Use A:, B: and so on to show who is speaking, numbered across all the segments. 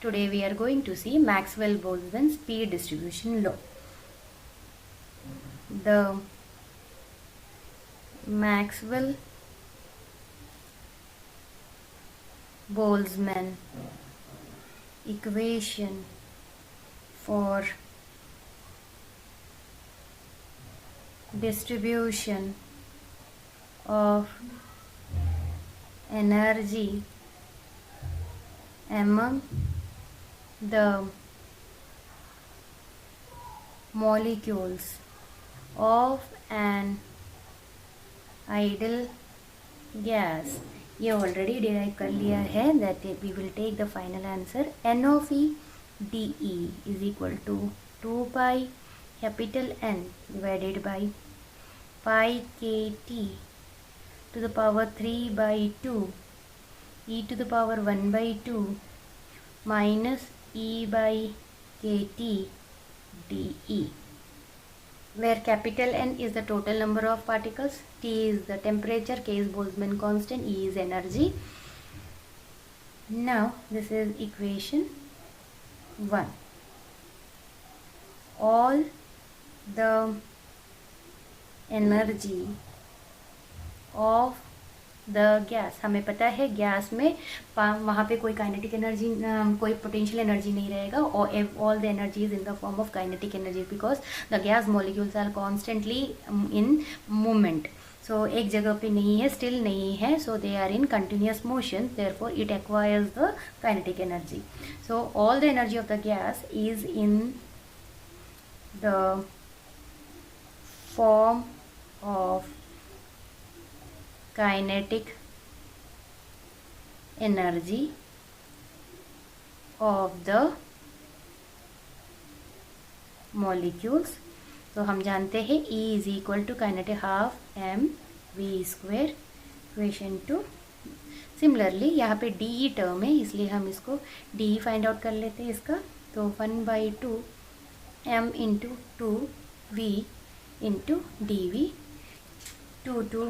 A: Today we are going to see Maxwell-Boltzmann speed distribution law. The Maxwell-Boltzmann equation for distribution of energy among the molecules of an ideal gas. ये already derive कर लिया है. That we will take the final answer. N of E D E is equal to 2 pi capital N divided by pi K T to the power 3/2 e to the power 1/2 minus e by kt dE, where capital N is the total number of particles, T is the temperature, K is Boltzmann constant, E is energy. Now this is equation 1. All the energy of the gas, हमें पता है gas में वहाँ पे कोई kinetic energy, कोई potential energy नहीं रहेगा. और all the energy is in the form of kinetic energy because the gas molecules are constantly in movement. So एक जगह पे नहीं है, स्टिल नहीं है. So they are in continuous motion, therefore it acquires the kinetic energy. So all the energy of the gas is in the form of kinetic energy of the molecules. तो हम जानते हैं E is equal to kinetic half m v square. Equation 2. Similarly यहाँ पे DE term है, इसलिए हम इसको DE फाइंड आउट कर लेते हैं इसका. तो 1/2 m into 2 v into dv. 2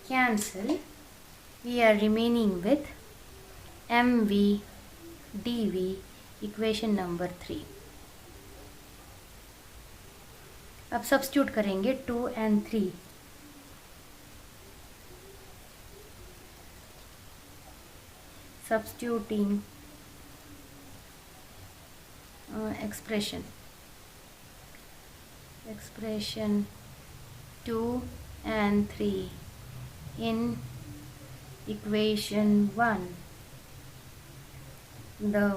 A: cancel, we are remaining with mv dv, equation number 3. अब सब्स्टिट्यूट करेंगे 2 and 3. Substituting expression 2 and 3 in equation 1. The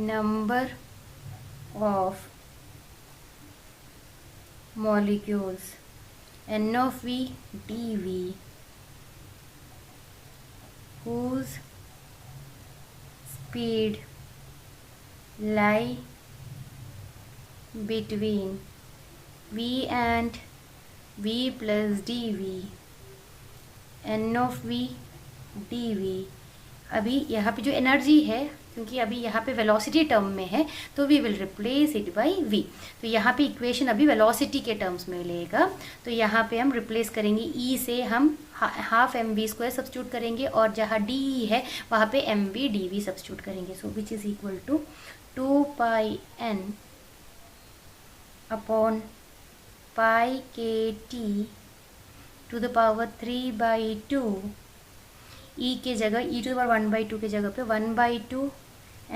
A: number of molecules n of v dv whose speed lie between v and v plus dv, n of v dv. अभी यहाँ पे जो energy है, क्योंकि अभी यहाँ पे वेलोसिटी टर्म में है, तो we will replace it by v. तो यहाँ पे इक्वेशन अभी वेलोसिटी के टर्म्स में लेगा. तो यहाँ पे हम रिप्लेस करेंगे E से, हम half M we square substitute करेंगे, और जहाँ डी है वहाँ पे M V D V substitute करेंगे. So which is equal to 2 pi n upon pi K T to the power 3/2. E के जगह ई टू द पावर 1/2 के जगह पे 1/2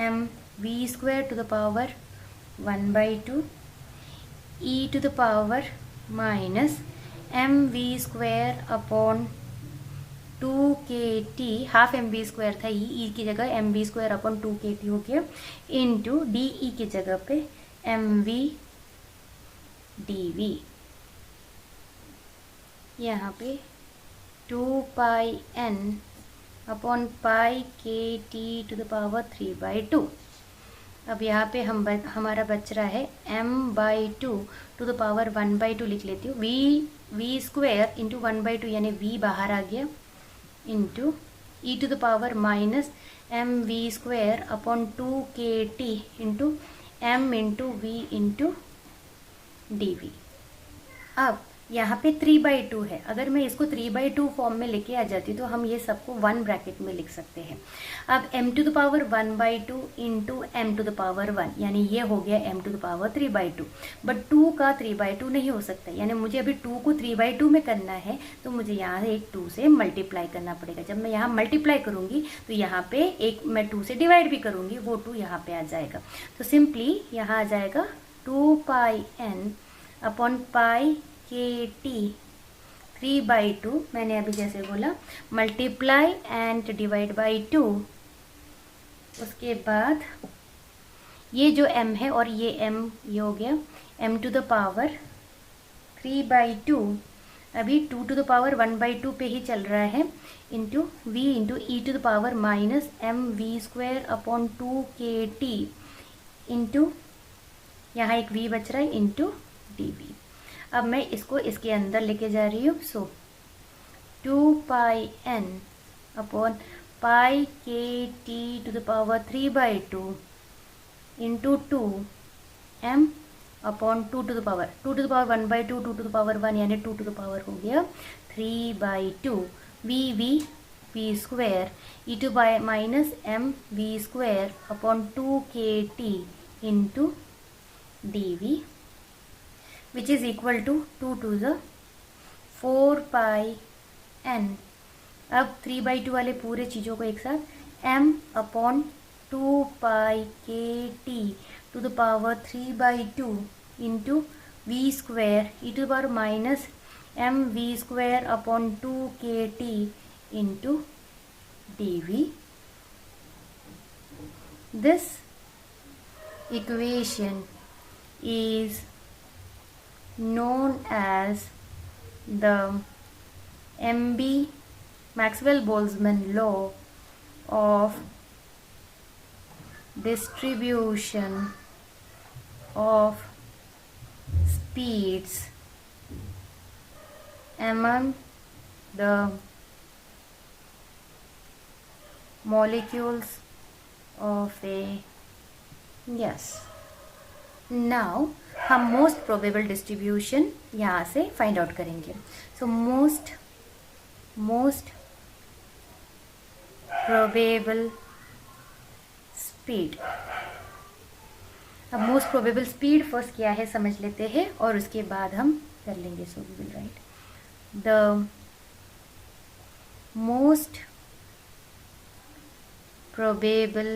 A: M we square to the power 1/2 E to the power minus M we square upon 2 के T. Half M we square था E की जगह, M we square upon 2 के टी हो गया, इंटू डी ई के जगह पे एम वी dv. यहाँ पे 2 pi n upon pi K T to the power 3/2. अब यहाँ पे हमारा बच रहा है m/2 टू द पावर 1/2 लिख लेती हूँ. v स्क्वायर इंटू 1/2 यानी v बाहर आ गया, into e to the power minus M we square upon 2 के T into m into V into dv. अब यहाँ पे 3/2 है, अगर मैं इसको 3/2 फॉर्म में लेके आ जाती हूँ तो हम ये सबको 1 ब्रैकेट में लिख सकते हैं। अब m⁻² 1/2 इंटू m⁻1, यानी ये हो गया m⁻3/2, बट 2 का 3/2 नहीं हो सकता, यानी मुझे अभी 2 को 3/2 में करना है तो मुझे यहाँ एक 2 से मल्टीप्लाई करना पड़ेगा। जब मैं यहाँ मल्टीप्लाई करूँगी तो यहाँ पे एक मैं 2 से डिवाइड भी करूँगी, वो 2 यहाँ पे आ जाएगा। तो सिंपली यहाँ आ जाएगा 2πn अपॉन पाई KT 3/2, मैंने अभी जैसे बोला मल्टीप्लाई एंड डिवाइड बाई 2, उसके बाद ये जो m है और ये m, ये हो गया m⁻³ 3/2, अभी 2⁻1/2 पे ही चल रहा है, into v into e⁻ minus mv² upon 2KT into यहाँ एक v बच रहा है इंटू dv। अब मैं इसको इसके अंदर लेके जा रही हूँ। सो 2πn upon pi KT⁻³ 3/2 into 2m upon 2⁻1/2 2⁻1 यानी 2 हो गया 3/2 v² e minus mv² upon 2KT into dv, which is equal to 2 to the 4πn। अब 3/2 वाले पूरे चीज़ों को एक साथ m upon 2π KT⁻³ 3/2 into v² e minus mv² upon 2KT into dv। This equation is known as the MB Maxwell-Boltzmann law of distribution of speeds among the molecules of a gas। Now हम most probable distribution यहाँ से find out करेंगे। So most probable speed. अब most probable speed first क्या है समझ लेते हैं और उसके बाद हम कर लेंगे। So we will write the most probable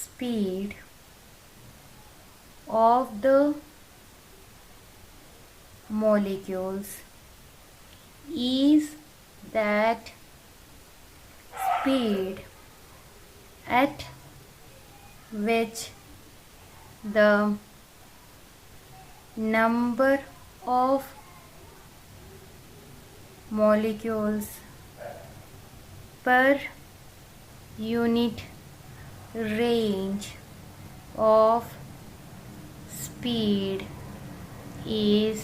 A: speed of the molecules is that speed at which the number of molecules per unit range of speed is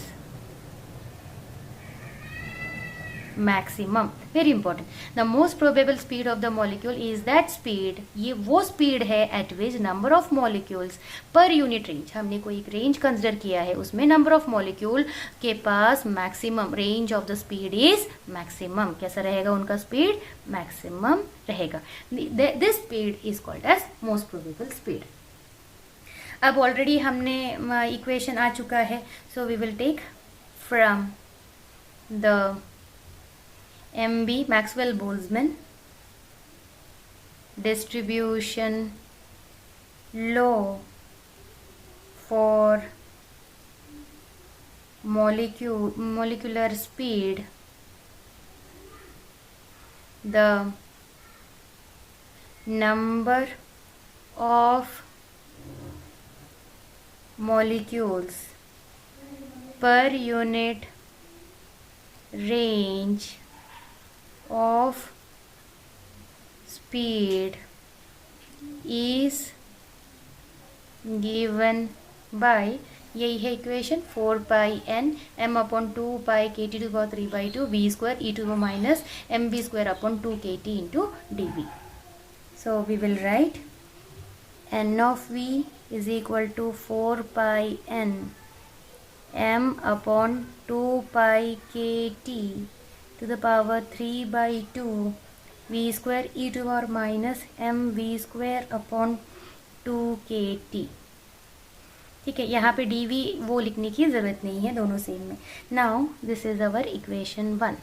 A: maximum। Very important, the most probable speed of the molecule is that speed, ये वो speed है eight which number of molecules per unit range, हमने कोई एक range consider किया है, उसमें number of molecule के पास maximum range of the speed is maximum. कैसा रहेगा उनका स्पीड? मैक्सिमम रहेगा। This speed is called as most probable speed. अब ऑलरेडी हमने इक्वेशन आ चुका है, so we will take from the MB Maxwell-Boltzmann distribution law for molecular speed, the number of molecules per unit range of speed is given by, यही है equation, 4πn m upon 2π kt⁻³ v² e minus mv² upon 2kt into dv। So we will write n of v is equal to 4πn m upon 2 pi kt to the power 3 by 2 v square e to the power minus m v square upon 2 kt। ठीक है, यहाँ पे D we वो लिखने की ज़रूरत नहीं है, दोनों सेम में। Now this is our equation 1।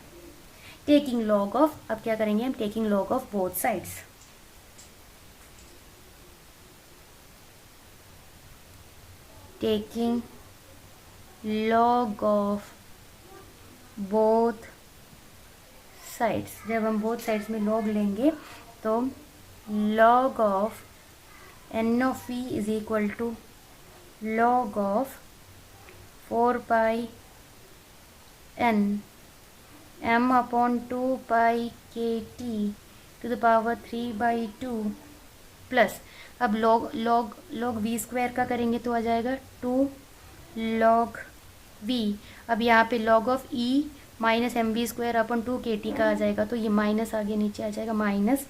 A: Taking log of, अब क्या करेंगे हम, taking log of both sides. Taking log of both sides, जब हम बोथ साइड्स में लॉग लेंगे तो log of N of V is equal to log of 4 pi n m upon 2 pi kt to the power 3 by 2 plus, अब log v square का करेंगे तो आ जाएगा 2 log v। अब यहाँ पे log of e minus M we square upon 2 के T का आ जाएगा, तो ये माइनस आगे नीचे आ जाएगा, minus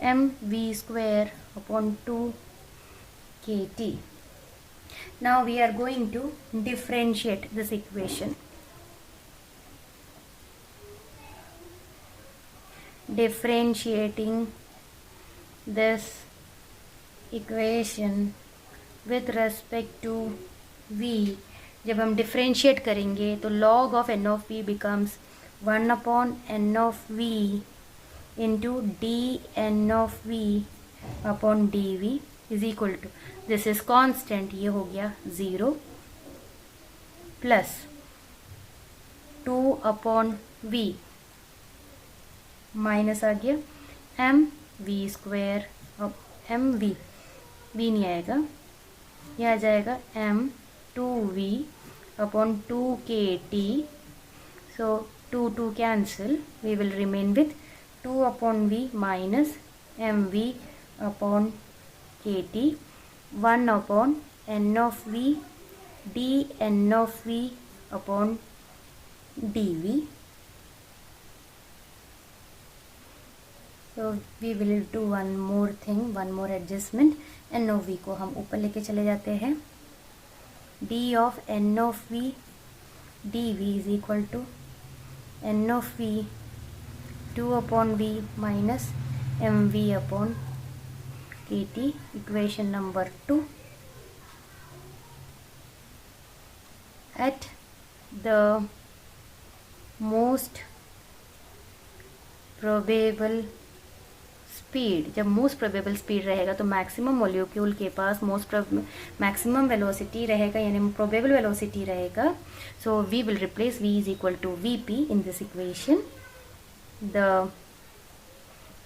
A: M we square upon 2 के T. Now we are going to differentiate this equation. Differentiating this equation with respect to v, जब हम differentiate करेंगे तो log of n of v becomes 1 upon n of v into dn of v upon dv is equal to, this is constant, ये हो गया 0 plus 2 upon v minus आ गया M we square, अब M we नहीं आएगा, ये आ जाएगा एम 2v अपॉन 2 के t. So 2 cancel, we will remain with 2 upon v minus M we upon के t, 1 upon n of v d n of v upon d v. तो we will do one more thing, one more adjustment. n of v को हम ऊपर लेके चले जाते हैं, d of n of v d we is equal to n of v 2 upon v minus M we upon kt, equation number 2। At the most probable speed, जब most probable speed रहेगा तो मैक्सिमम मॉलिक्यूल के पास maximum velocity रहेगा, यानी probable velocity रहेगा। So we will replace v is equal to V P in this equation. The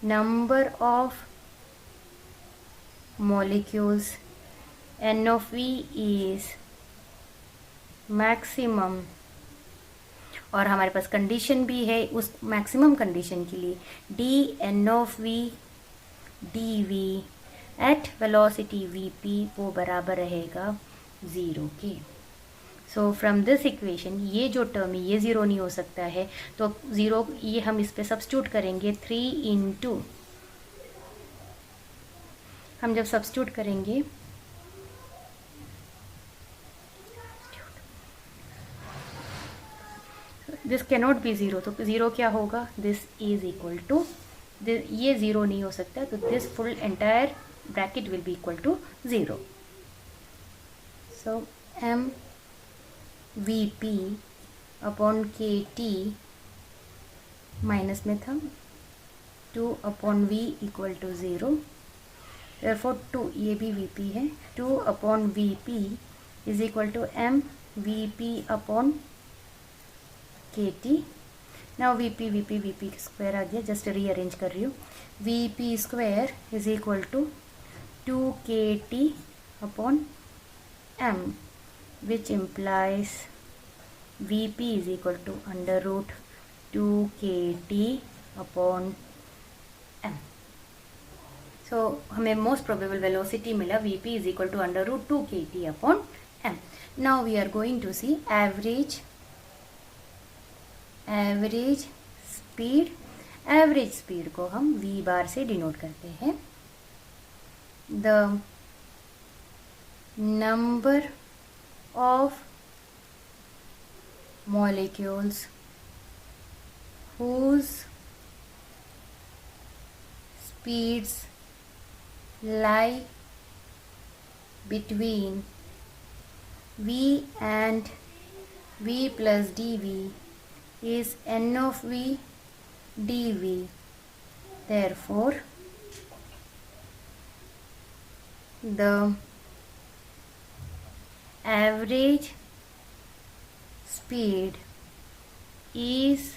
A: number of molecules n of v is maximum, और हमारे पास condition भी है उस मैक्सिमम कंडीशन के लिए, D N of V D V at velocity V P वो बराबर रहेगा 0 के। सो फ्रॉम दिस इक्वेशन ये जो टर्म है ये 0 नहीं हो सकता है, तो 0 ये हम इस पे सब्स्टिट्यूट करेंगे 3 इंटू, हम जब सब्स्टिट्यूट करेंगे दिस कैनॉट बी 0, तो 0 क्या होगा, दिस इज इक्वल टू, ये 0 नहीं हो सकता, तो this full entire bracket will be equal to 0। So M V P upon के टी माइनस में था 2 upon V equal to 0, therefore 2, ये भी वी पी है, 2 upon V P is equal to M V P upon के T. Now V P square आ गया, just rearrange कर रही हूँ, V P square is equal to 2 के T upon M, which implies V P is equal to under root 2 के T upon M. So हमें most probable velocity मिला, V P is equal to under root 2 के T upon M. Now we are going to see average speed. Average speed को हम V bar से denote करते हैं। The number of molecules whose speeds lie between v and v plus dv is n of v dv. Therefore, the average speed is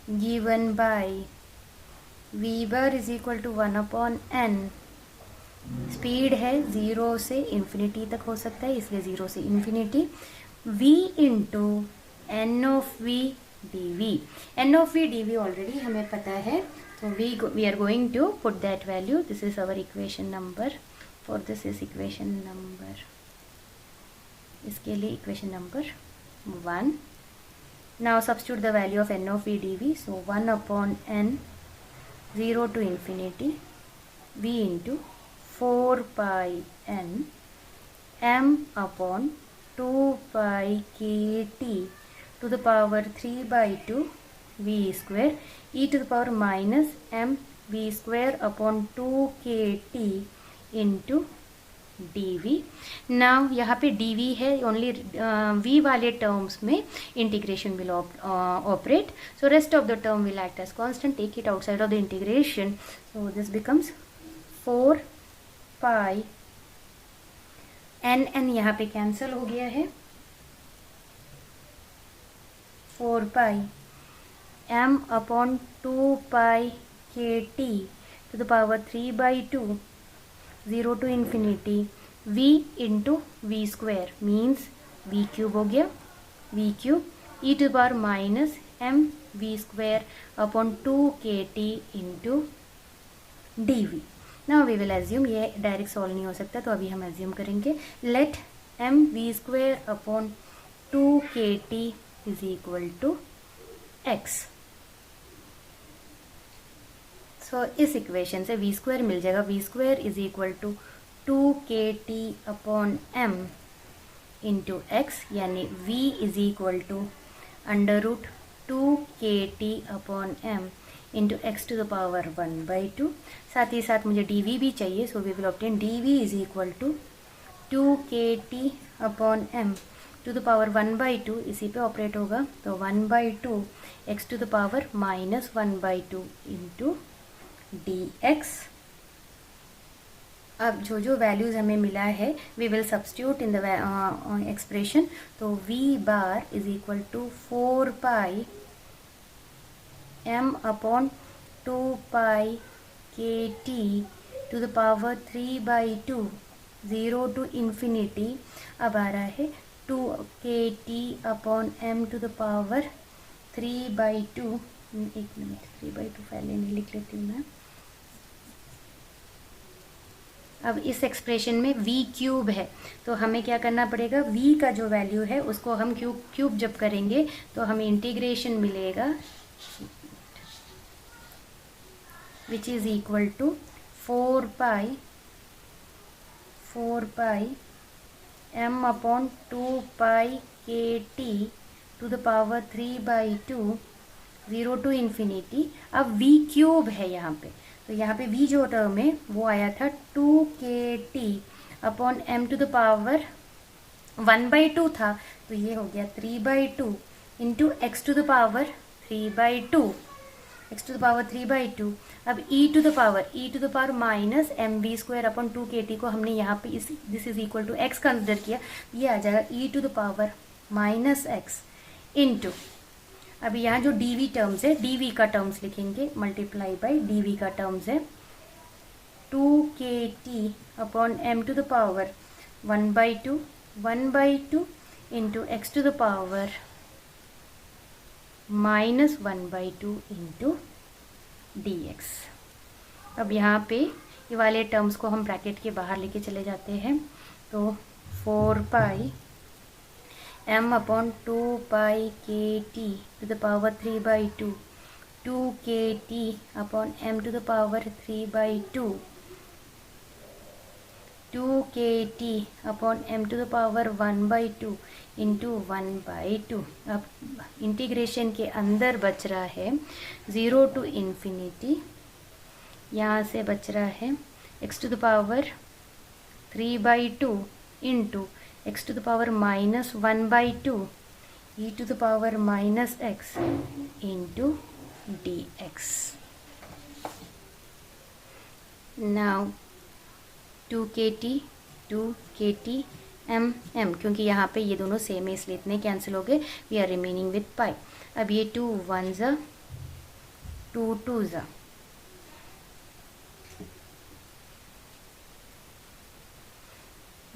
A: given by v bar is equal to 1 upon n. Speed है 0 से infinity तक हो सकता है, इसलिए 0 से infinity v into N of V D V. N of V D V already हमें पता है, तो we are going to put that value. This is our equation number. Four this is equation number, इसके लिए equation number 1. Now substitute the value of N of V D V. So 1 upon N 0 to infinity v into 4 pi n m upon 2 pi k t to the power 3 by 2 v square e to the power minus m v square upon 2 k t into dv. Now यहाँ पे dv है, only v वाले terms में integration will operate. So rest of the term will act as constant. Take it outside of the integration. So this becomes 4 pi n यहाँ पे cancel हो गया है. 4 pi m upon 2 pi K T to the power 3 by 2 0 to infinity v into v square means v cube हो गया. v cube e to the power minus m v square upon 2 kt into dv. Now we will assume, ये direct solve नहीं हो सकता, तो अभी हम assume करेंगे. Let m v square upon 2 kt is equal to x. So इस equation से v स्क्वायर मिल जाएगा. v square is equal to 2 के T upon M into X, यानी v is equal to under root 2 के T upon M into x to the power 1 by 2. साथ ही साथ मुझे डी भी चाहिए, so we will obtain D we is equal to 2 के T upon M to the power 1 by 2. इसी पे ऑपरेट होगा, तो 1 by 2 x to the power minus 1 by 2 into dx. अब जो जो वैल्यूज हमें मिला है we will substitute in the expression. तो v bar is equal to 4 pi m upon 2 pi K T to the power 3 by 2 0 to infinity. अब आ रहा है 2 के T upon m to the power 3 by 2. एक मिनट, 3 बाई 2 पहले नहीं लिख लेती हूँ मैं. अब इस एक्सप्रेशन में v क्यूब है, तो हमें क्या करना पड़ेगा, v का जो वैल्यू है उसको हम क्यूब जब करेंगे तो हमें इंटीग्रेशन मिलेगा which is equal to 4 pi m upon 2 pi K T to the power 3 by 2 0 to infinity. अब v क्यूब है यहाँ पे, तो यहाँ पे v जो टर्म है वो आया था 2 के T upon m to the power 1 by 2 था, तो ये हो गया 3 by 2 into x to the power 3 by 2. X to the power 3 by 2. अब e to the power minus M we square upon 2 के टी को हमने यहाँ पे this is equal to x consider किया, ये आ जाएगा e to the power minus x into. अभी यहाँ जो dv टर्म्स है, dv का टर्म्स लिखेंगे मल्टीप्लाई बाई dv का टर्म्स है 2 के T upon m to the power 1 by 2 into x to the power minus 1 by 2 into dx. अब यहाँ पे ये वाले टर्म्स को हम ब्रैकेट के बाहर लेके चले जाते हैं, तो 4 pi m upon 2 pi K T to the power 3 by 2 2 के T upon m to the power 3 by 2 2kt upon m to the power 1/2 into 1/2। अब इंटीग्रेशन के अंदर बच रहा है 0 टू इन्फिनिटी, यहाँ से बच रहा है x to the power 3/2 into x to the power -1/2 e to the power -x into dx। Now 2kt m क्योंकि यहाँ पे ये दोनों सेम है इसलिए इतने कैंसिल हो गए। वी आर रिमेनिंग विथ पाई। अब ये 2 1 ज़ा 2 2 ज़ा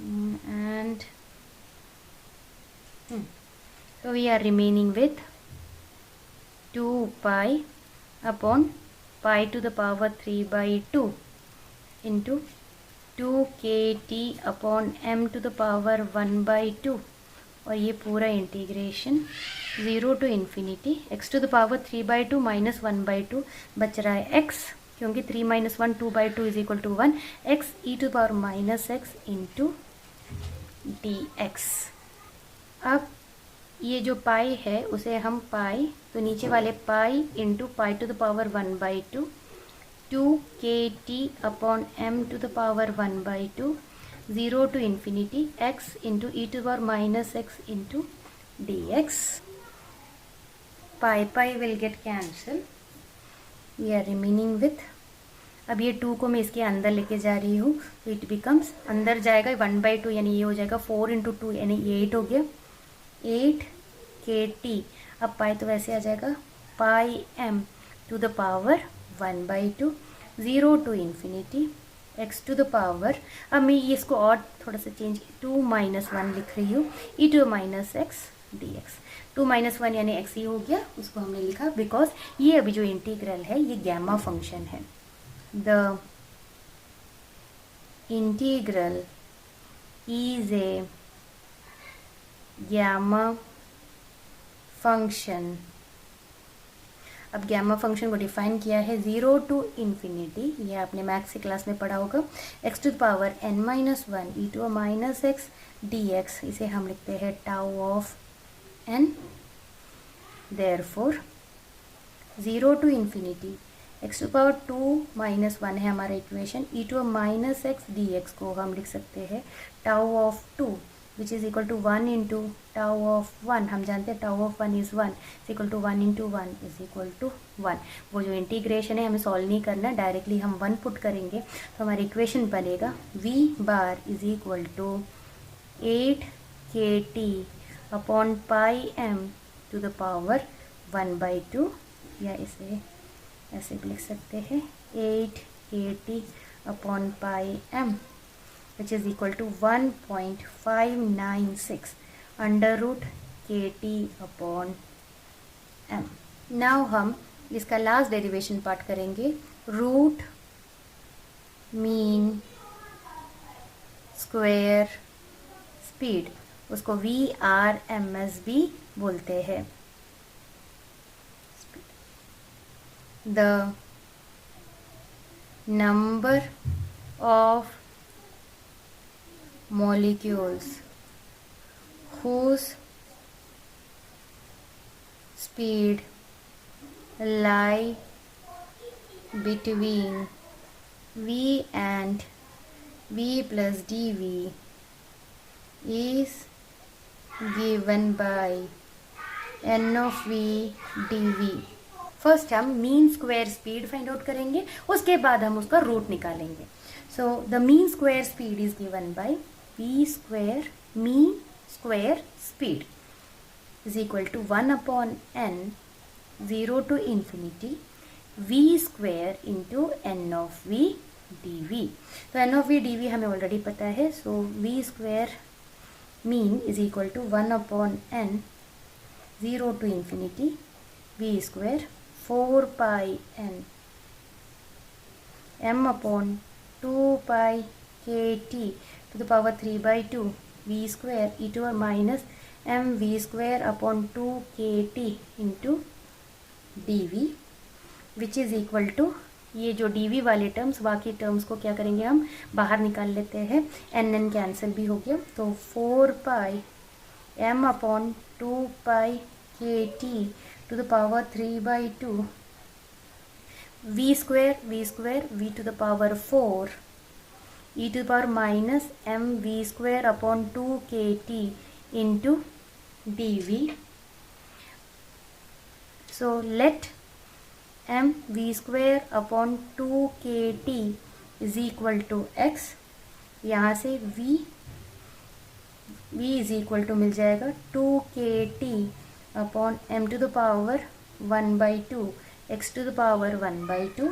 A: and so we are remaining with 2 pi upon pi to the power 3/2 into 2kt upon m to the power 1/2 और ये पूरा integration 0 to infinity x to the power 3/2 minus 1/2 बच रहा है x, क्योंकि 3 - 1 2/2 is equal to 1, x e to the power -x into dx। अब ये जो पाई है उसे हम पाई, तो नीचे वाले pi into pi to the power 1/2 2kt upon m to the power 1/2 0 to infinity x into e to the power -x into dx। Pi pi will get cancel, we are remaining with, अब ये 2 को मैं इसके अंदर लेके जा रही हूँ तो इट बिकम्स, अंदर जाएगा 1/2 यानी ये हो जाएगा 4 इंटू 2 यानी ये 8 हो गया 8kt। अब पाई तो वैसे आ जाएगा pi m to the power 1/2 0 to infinity x to the power, अब मैं ये इसको और थोड़ा सा चेंज 2 - 1 लिख रही हूँ e टू -x dx। 2 - 1 यानी x ही हो गया, उसको हमने लिखा बिकॉज ये अभी जो इंटीग्रल है ये गैमा फंक्शन है। The integral is a gamma function। अब गैमा फंक्शन को डिफाइन किया है 0 टू इन्फिनिटी, ये आपने मैथ्स की क्लास में पढ़ा होगा, x to the power n-1 e to -x dx, इसे हम लिखते हैं tau of n। Therefore 0 to infinity x to power 2 - 1 है हमारा इक्वेशन, e टू -x dx को हम लिख सकते हैं tau of 2 which is equal to 1 into tau of 1, हम जानते हैं tau of 1 is 1 is equal to 1 into 1 is equal to 1। वो जो इंटीग्रेशन है हमें सॉल्व नहीं करना, डायरेक्टली हम 1 पुट करेंगे तो हमारा इक्वेशन बनेगा v bar is equal to 8kt upon pi m to the power 1/2, या इसे ऐसे भी लिख सकते हैं 8kt upon pi m which is equal to 1.596 under root kt upon m। Now हम इसका लास्ट डेरिवेशन पार्ट करेंगे, रूट मीन स्क्वायर स्पीड, उसको VRMS भी बोलते हैं। The number of molecules whose speed lie between v and v plus dv is given by n of v dv। First हम mean square speed find out करेंगे, उसके बाद हम उसका रूट निकालेंगे। So the mean square speed is given by v square mean square speed is equal to 1 upon n 0 to infinity v square into n of v dv। तो n of v dv हमें already पता है, so v square mean is equal to 1 upon n 0 to infinity v square 4 pi n m upon 2 pi kt to the power 3/2 v square e to minus m v square upon 2 kt into dv which is equal to ये जो dv वाले terms, बाकी terms को क्या करेंगे हम बाहर निकाल लेते हैं, n कैंसिल भी हो गया, तो 4 pi m upon 2 pi K T to the power 3/2 v square v to the power 4 e to the power minus m v square upon 2 kt into dv. So let m v square upon 2 kt is equal to x. यहाँ से v is equal to मिल जाएगा 2 kt upon m to the power 1/2 x to the power 1/2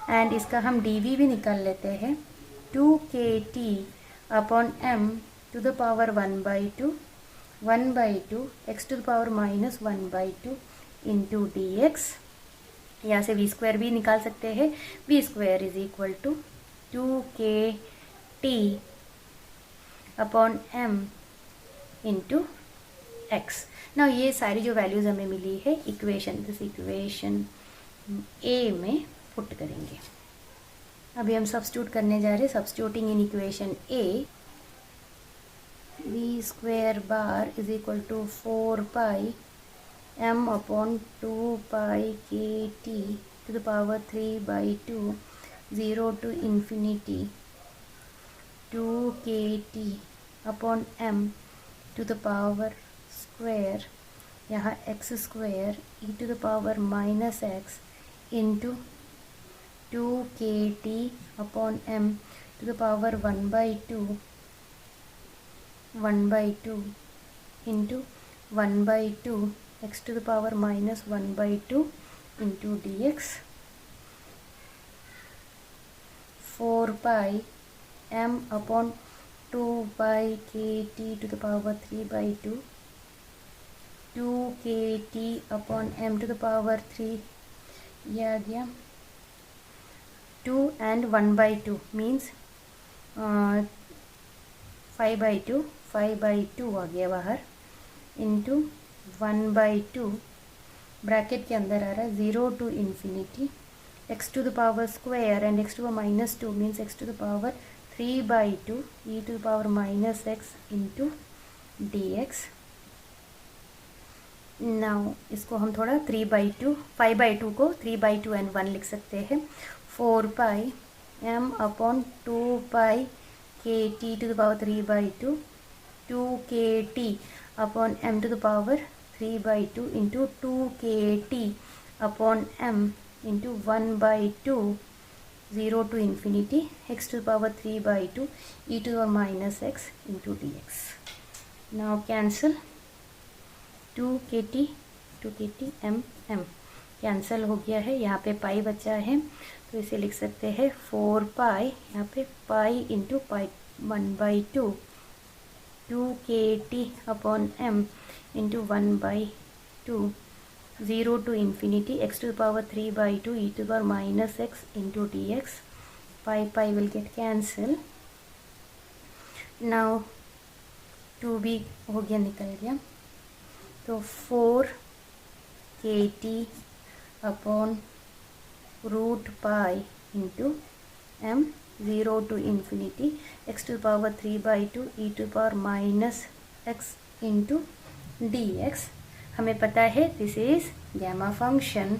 A: and इसका हम dv भी निकाल लेते हैं 2 kt upon m to the power 1/2 x to the power minus 1/2 into dx. यहाँ से v स्क्वायर भी निकाल सकते हैं, v square is equal to 2 kt upon m into x. ना ये सारी जो वैल्यूज हमें मिली है दिस इक्वेशन ए में पुट करेंगे. अभी हम सब्स्टिट्यूट करने जा रहे हैं. Substituting in equation A, V square bar is equal to 4 pi m upon 2 pi K T to the power 3/2 0 to infinity 2 के T upon m to the power square, यहाँ x square e to the power minus x into 2 kt upon m to the power 1/2 into 1/2 x to the power minus 1/2 into dx. 4 pi m upon 2 pi kt to the power 3/2 2 kt upon m to the power 3, ये आ गया 2 and 1/2 means 5/2 आ गया बाहर into 1/2 bracket के अंदर आ रहा है 0 to infinity x to the power square and x to the minus 2 means x to the power 3/2 e to the power minus x into dx. Now इसको हम थोड़ा 3/2 5/2 को 3/2 एंड 1 लिख सकते हैं. 4 pi m upon 2 pi K T to the power 3/2 2 के T upon m to the power 3/2 into 2 के T upon m into 1/2 0 to infinity x to the power 3/2 e to the power minus x into dx. Now cancel 2 kt m cancel हो गया है. यहाँ पे पाई बचा है तो इसे लिख सकते हैं 4 पाई, यहाँ पे pi into pi 1/2 2 kt upon m into 1/2 0 to infinity x to the power 3/2 e to the power minus x into dx. Pi will get cancel. Now 2 भी हो गया, निकल गया, तो 4 kt upon root pi into m 0 to infinity x to the power 3/2 e to the power minus x into dx. हमें पता है this is gamma function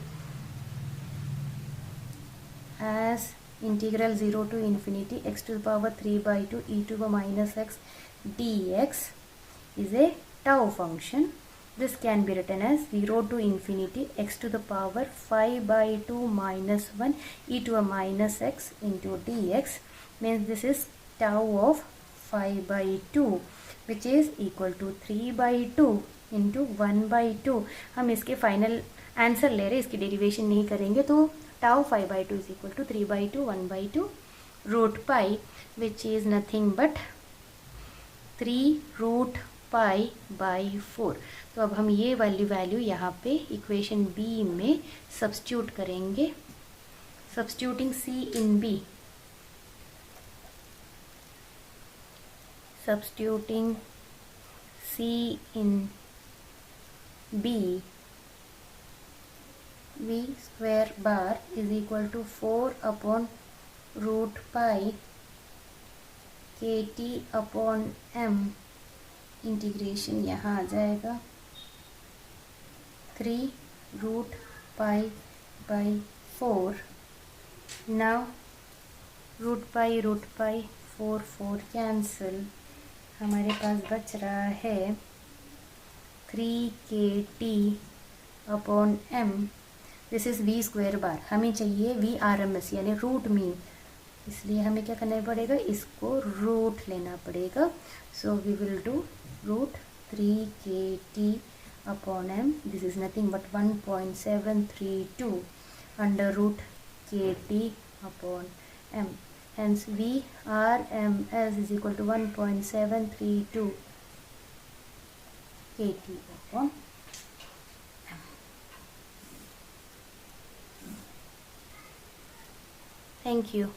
A: as integral 0 to infinity x to the power 3/2 e to the power minus x dx is a tau function. This can be written as 0 to infinity x to the power 5/2 minus 1 e to a minus x into dx, means this is tau of 5/2 which is equal to 3/2 into 1/2. हम इसके final answer ले रहे हैं, इसकी derivation नहीं करेंगे, तो tau 5/2 is equal to 3/2 1/2 root pi which is nothing but 3 root pi by 4. तो अब हम ये वाली वैल्यू यहाँ पे इक्वेशन बी में सब्स्टिट्यूट करेंगे. Substituting C in B, substituting C in B v square bar is equal to 4 upon root pi kt upon m, integration यहाँ आ जाएगा 3 root pi by 4. Now root pi 4 cancel, हमारे पास बच रहा है 3kt upon m. This is v square bar. हमें चाहिए v RMS यानी रूट मीन, इसलिए हमें क्या करना पड़ेगा, इसको रूट लेना पड़ेगा. So we will do root 3kt upon m. This is nothing but 1.732 under root kt upon m. Hence VRMS is equal to 1.732 kt upon m. Thank you.